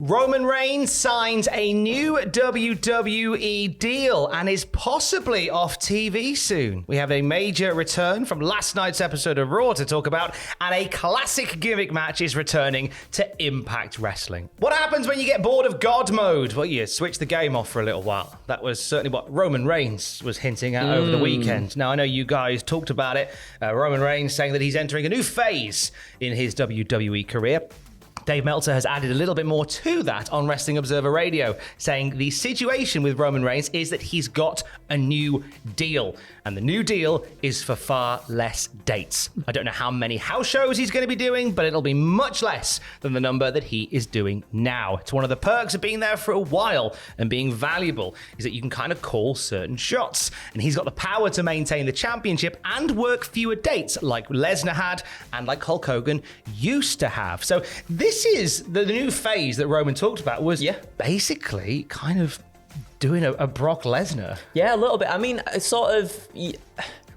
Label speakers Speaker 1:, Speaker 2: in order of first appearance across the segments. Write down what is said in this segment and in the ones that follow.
Speaker 1: Roman Reigns signs a new WWE deal and is possibly off TV soon. We have a major return from last night's episode of Raw to talk about, and a classic gimmick match is returning to Impact Wrestling. What happens when you get bored of God mode? Well, you switch the game off for a little while. That was certainly what Roman Reigns was hinting at over the weekend. Now, I know you guys talked about it. Roman Reigns saying that he's entering a new phase in his WWE career. Dave Meltzer has added a little bit more to that on Wrestling Observer Radio, saying the situation with Roman Reigns is that he's got a new deal, and the new deal is for far less dates. I don't know how many house shows he's going to be doing, but it'll be much less than the number that he is doing now. It's one of the perks of being there for a while and being valuable, is that you can kind of call certain shots, and he's got the power to maintain the championship and work fewer dates like Lesnar had and like Hulk Hogan used to have. So this is the new phase that Roman talked about, was basically kind of doing a Brock Lesnar.
Speaker 2: Yeah, a little bit. I mean, sort of,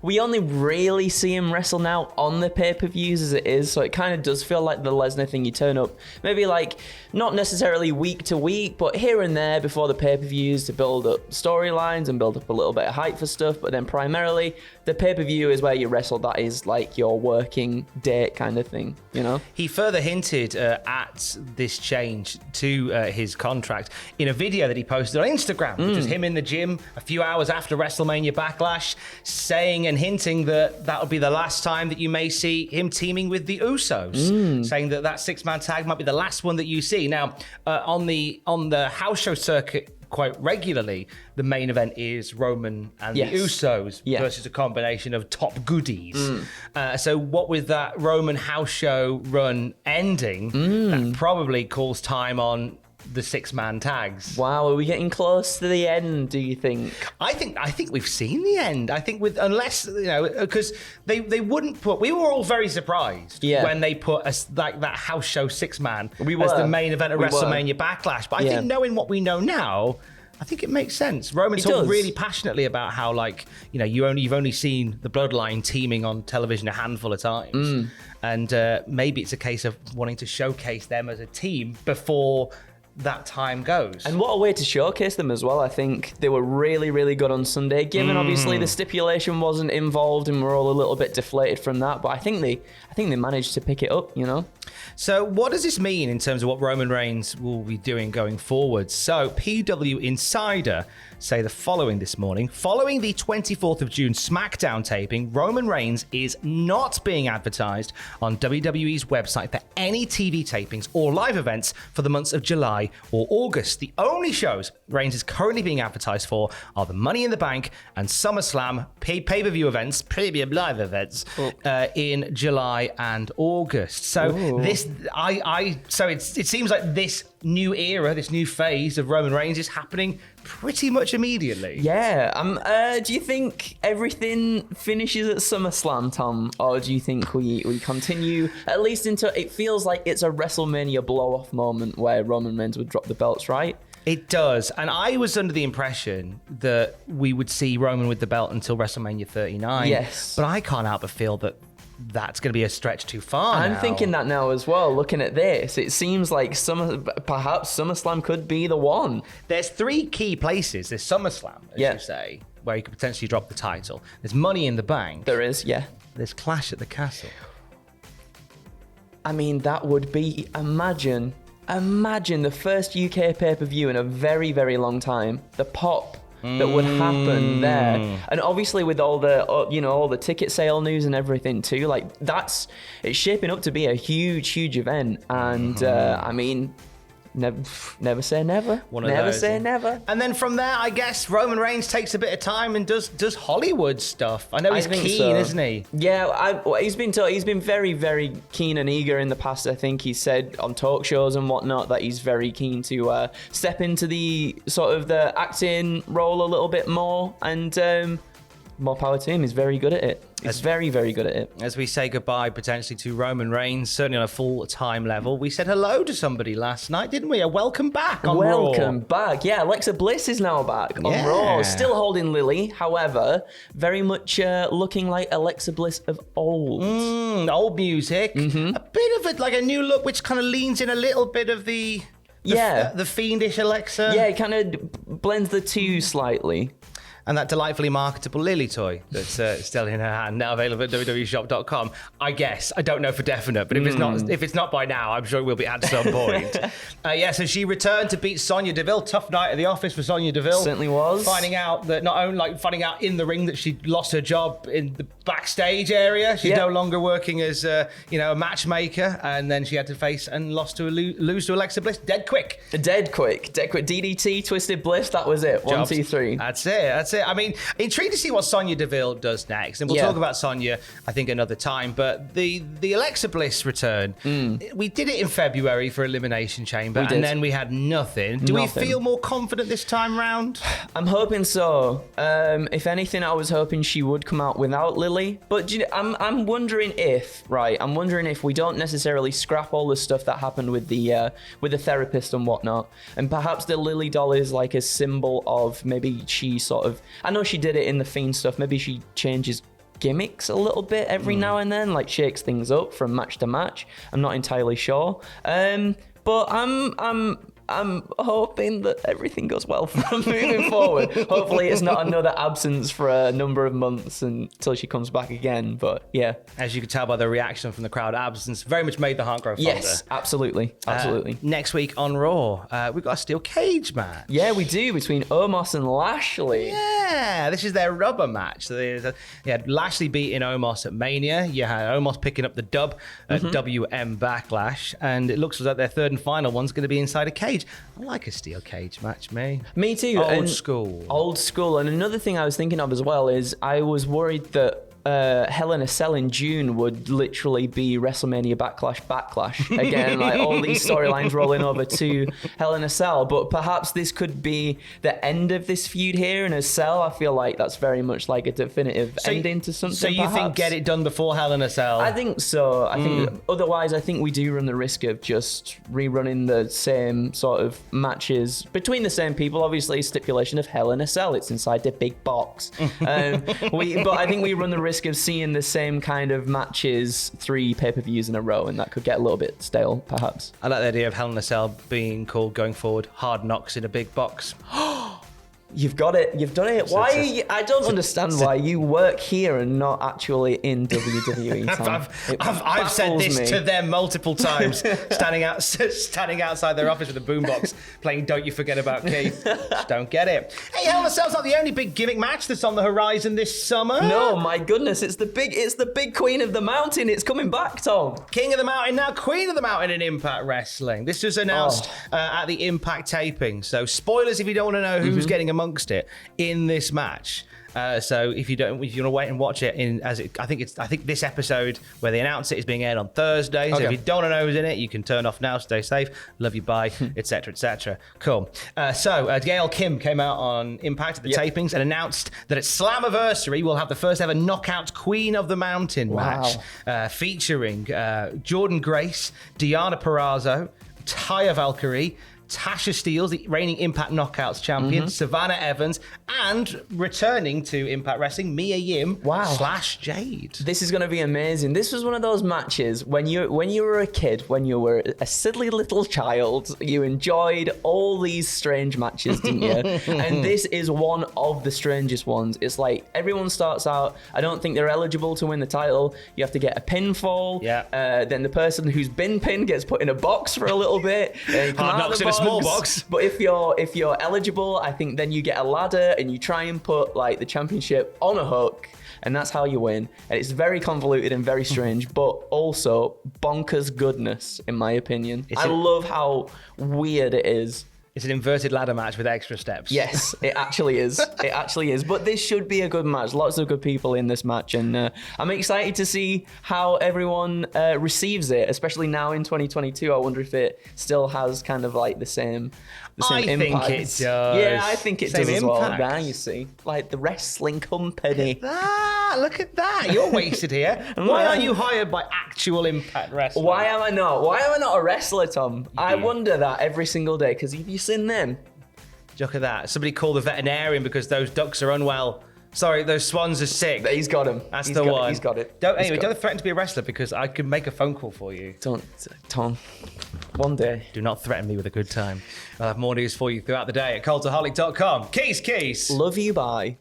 Speaker 2: we only really see him wrestle now on the pay-per-views as it is, so it kind of does feel like the Lesnar thing. You turn up maybe like not necessarily week to week, but here and there before the pay-per-views to build up storylines and build up a little bit of hype for stuff. But then primarily the pay-per-view is where you wrestle. That is like your working date kind of thing, you know?
Speaker 1: He further hinted at this change to his contract in a video that he posted on Instagram, which was him in the gym a few hours after WrestleMania Backlash, saying and hinting that that would be the last time that you may see him teaming with the Usos, saying that that six-man tag might be the last one that you see. Now, on the house show circuit, quite regularly, the main event is Roman and the Usos versus a combination of top goodies. So what with that Roman house show run ending, that probably calls time on the six-man tags.
Speaker 2: Wow, are we getting close to the end, do you think?
Speaker 1: I think we've seen the end. I think unless, you know, because they wouldn't put, we were all very surprised when they put like that house show six-man as the main event of WrestleMania Backlash. But I think knowing what we know now, I think it makes sense. Roman talked really passionately about how, like, you know, you've only seen the Bloodline teaming on television a handful of times. And maybe it's a case of wanting to showcase them as a team before that time goes.
Speaker 2: And what a way to showcase them as well. I think they were really, really good on Sunday, given obviously the stipulation wasn't involved and we're all a little bit deflated from that, but I think they managed to pick it up, you know?
Speaker 1: So what does this mean in terms of what Roman Reigns will be doing going forward? So PW Insider say the following this morning. Following the 24th of June SmackDown taping, Roman Reigns is not being advertised on WWE's website for any TV tapings or live events for the months of July or August. The only shows Reigns is currently being advertised for are the Money in the Bank and SummerSlam pay-per-view events, premium live events, in July and August. So it seems like this new era, this new phase of Roman Reigns is happening pretty much immediately.
Speaker 2: Yeah. Do you think everything finishes at SummerSlam, Tom? Or do you think we continue at least until it feels like it's a WrestleMania blow-off moment where Roman Reigns would drop the belts, right?
Speaker 1: It does. And I was under the impression that we would see Roman with the belt until WrestleMania 39.
Speaker 2: Yes.
Speaker 1: But I can't help but feel that that's going to be a stretch too far.
Speaker 2: I'm thinking that now as well, looking at this. It seems like perhaps SummerSlam could be the one.
Speaker 1: There's three key places. There's SummerSlam, as you say, where you could potentially drop the title. There's Money in the Bank.
Speaker 2: There is, yeah.
Speaker 1: There's Clash at the Castle.
Speaker 2: I mean, that would be, imagine the first UK pay-per-view in a very, very long time. The pop that would happen there, and obviously with all the all the ticket sale news and everything too, like it's shaping up to be a huge event. And I mean, never say never. Never say never.
Speaker 1: And then from there, I guess Roman Reigns takes a bit of time and does Hollywood stuff. I know he's keen, isn't he?
Speaker 2: Yeah, he's been very, very keen and eager in the past. I think he said on talk shows and whatnot that he's very keen to step into the sort of the acting role a little bit more, and more power to him. He's very good at it. He's very, very good at it.
Speaker 1: As we say goodbye potentially to Roman Reigns, certainly on a full-time level, we said hello to somebody last night, didn't we? A welcome back on Raw.
Speaker 2: Welcome back. Yeah, Alexa Bliss is now back on Raw. Still holding Lily, however, very much looking like Alexa Bliss of old.
Speaker 1: Old music. A bit of like a new look, which kind of leans in a little bit of the The fiendish Alexa.
Speaker 2: Yeah, it kind of blends the two slightly.
Speaker 1: And that delightfully marketable Lily toy that's still in her hand, now available at www.shop.com. I guess. I don't know for definite, but if it's not by now, I'm sure it will be at some point. So she returned to beat Sonya Deville. Tough night at the office for Sonya Deville.
Speaker 2: Certainly was.
Speaker 1: Finding out in the ring that she lost her job in the backstage area. She's no longer working as a matchmaker, and then she had to face and lose to Alexa Bliss dead quick.
Speaker 2: Dead quick. DDT, Twisted Bliss, that was it. 1, 2, 3.
Speaker 1: That's it. I mean, intrigued to see what Sonya Deville does next, and we'll talk about Sonya, I think, another time. But the Alexa Bliss return, we did it in February for Elimination Chamber, and then we had nothing. Do we feel more confident this time round?
Speaker 2: I'm hoping so. If anything, I was hoping she would come out without Lily. But I'm wondering if we don't necessarily scrap all the stuff that happened with the therapist and whatnot, and perhaps the Lily doll is like a symbol of maybe she sort of. I know she did it in the Fiend stuff. Maybe she changes gimmicks a little bit every now and then, like shakes things up from match to match. I'm not entirely sure. But I'm hoping that everything goes well from moving forward. Hopefully it's not another absence for a number of months until she comes back again. But yeah.
Speaker 1: As you could tell by the reaction from the crowd, absence very much made the heart grow fonder.
Speaker 2: Yes, absolutely.
Speaker 1: Next week on Raw, we've got a steel cage match.
Speaker 2: Yeah, we do, between Omos and Lashley.
Speaker 1: Yeah, this is their rubber match. So you had Lashley beating Omos at Mania. You had Omos picking up the dub at WM Backlash. And it looks like their third and final one's going to be inside a cage. I like a steel cage match, me.
Speaker 2: Me too.
Speaker 1: Old school.
Speaker 2: And another thing I was thinking of as well is I was worried that Hell in a Cell in June would literally be WrestleMania Backlash again, like all these storylines rolling over to Hell in a Cell. But perhaps this could be the end of this feud here in a Cell. I feel like that's very much like a definitive ending to something.
Speaker 1: So you think get it done before Hell in a Cell?
Speaker 2: I think so. I think otherwise, I think we do run the risk of just rerunning the same sort of matches between the same people. Obviously, stipulation of Hell in a Cell. It's inside the big box. But I think we run the risk of seeing the same kind of matches 3 pay-per-views in a row, and that could get a little bit stale, perhaps.
Speaker 1: I like the idea of Hell in a Cell being called, going forward, Hard Knocks in a Big Box.
Speaker 2: You've got it. You've done it. I don't understand why you work here and not actually in WWE.
Speaker 1: I've said this to them multiple times, standing outside their office with a boombox, playing "Don't You Forget About Keith." Just don't get it. Hey, Hell in a Cell's not the only big gimmick match that's on the horizon this summer.
Speaker 2: No, my goodness, it's the big Queen of the Mountain. It's coming back, Tom.
Speaker 1: King of the Mountain, now Queen of the Mountain in Impact Wrestling. This was announced at the Impact taping. So spoilers if you don't want to know who's getting amongst it in this match. So if you want to wait and watch it I think this episode where they announce it is being aired on Thursday. So if you don't know who's in it, you can turn off now. Stay safe. Love you. Bye. Etc. Etc. Cool. Gail Kim came out on Impact at the tapings and announced that at Slammiversary we'll have the first ever knockout Queen of the Mountain match, featuring Jordan Grace, Deonna Purrazzo, Taya Valkyrie, Tasha Steelz, the reigning Impact Knockouts champion, Savannah Evans, and returning to Impact Wrestling, Mia Yim / Jade.
Speaker 2: This is going to be amazing. This was one of those matches when you were a kid, when you were a silly little child, you enjoyed all these strange matches, didn't you? And this is one of the strangest ones. It's like everyone starts out, I don't think they're eligible to win the title. You have to get a pinfall. Then the person who's been pinned gets put in a box for a little bit.
Speaker 1: Hard knocks in a small box.
Speaker 2: But if you're eligible, I think then you get a ladder and you try and put like the championship on a hook, and that's how you win. And it's very convoluted and very strange, but also bonkers goodness, in my opinion. I love how weird it is.
Speaker 1: It's an inverted ladder match with extra steps.
Speaker 2: Yes, it actually is. It actually is. But this should be a good match. Lots of good people in this match. And I'm excited to see how everyone receives it, especially now in 2022. I wonder if it still has kind of like the same impact.
Speaker 1: I think it does.
Speaker 2: Yeah, I think it does as well.
Speaker 1: Impact.
Speaker 2: Now you see. Like the wrestling company.
Speaker 1: Look at that. You're wasted here. Why are you hired by actual Impact Wrestling?
Speaker 2: Why am I not? Why am I not a wrestler, Tom? I wonder that every single day, because have you seen them?
Speaker 1: Look at that. Somebody called the veterinarian because those ducks are unwell. Sorry, those swans are sick.
Speaker 2: He's got him.
Speaker 1: That's
Speaker 2: He's
Speaker 1: the
Speaker 2: got
Speaker 1: one.
Speaker 2: It. He's got it.
Speaker 1: Don't threaten to be a wrestler because I could make a phone call for you.
Speaker 2: Don't, Tom. One day.
Speaker 1: Do not threaten me with a good time. I'll have more news for you throughout the day at cultaholic.com. Keys.
Speaker 2: Love you, bye.